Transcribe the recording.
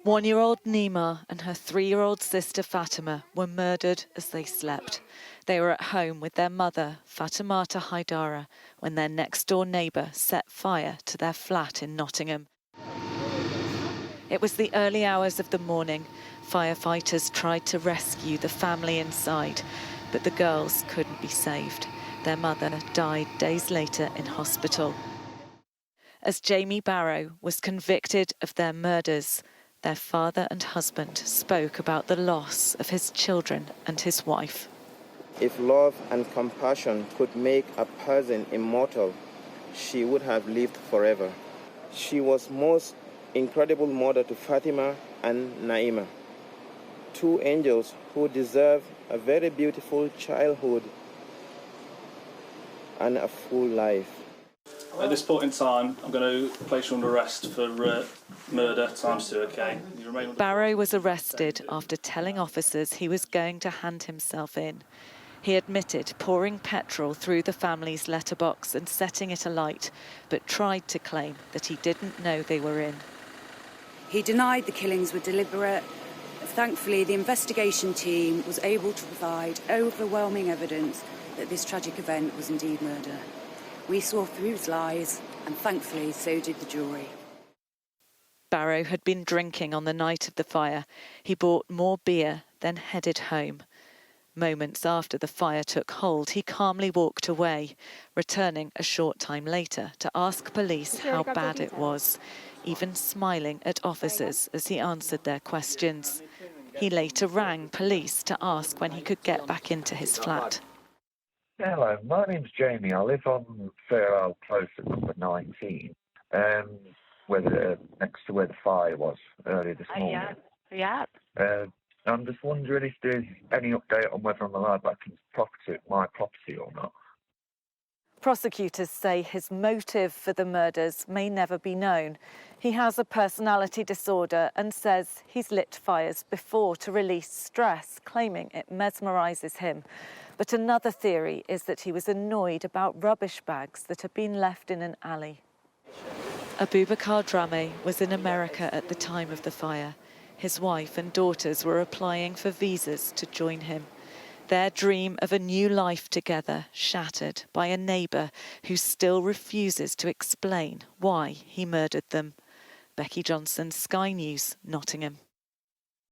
1-year-old Naeemah and her 3-year-old sister Fatimah were murdered as they slept. They were at home with their mother, Fatoumatta Hydara, when their next-door neighbour set fire to their flat in Nottingham. It was the early hours of the morning. Firefighters tried to rescue the family inside, but the girls couldn't be saved. Their mother died days later in hospital. As Jamie Barrow was convicted of their murders, their father and husband spoke about the loss of his children and his wife. If love and compassion could make a person immortal, she would have lived forever. She was most incredible mother to Fatimah and Naeemah, 2 angels who deserve a very beautiful childhood and a full life. At this point in time, I'm going to place you under arrest for murder ×2, OK? Barrow was arrested after telling officers he was going to hand himself in. He admitted pouring petrol through the family's letterbox and setting it alight, but tried to claim that he didn't know they were in. He denied the killings were deliberate. Thankfully, the investigation team was able to provide overwhelming evidence that this tragic event was indeed murder. We saw through his lies, and thankfully so did the jury. Barrow had been drinking on the night of the fire. He bought more beer, then headed home. Moments after the fire took hold, he calmly walked away, returning a short time later to ask police how bad it was, even smiling at officers as he answered their questions. He later rang police to ask when he could get back into his flat. Hello, my name's Jamie. I live on Fairhill Close at number 19, next to where the fire was earlier this morning. Yeah. I'm just wondering if there's any update on whether I'm allowed back into my property or not. Prosecutors say his motive for the murders may never be known. He has a personality disorder and says he's lit fires before to release stress, claiming it mesmerises him. But another theory is that he was annoyed about rubbish bags that had been left in an alley. Abubakar Drame was in America at the time of the fire. His wife and daughters were applying for visas to join him. Their dream of a new life together shattered by a neighbour who still refuses to explain why he murdered them. Becky Johnson, Sky News, Nottingham.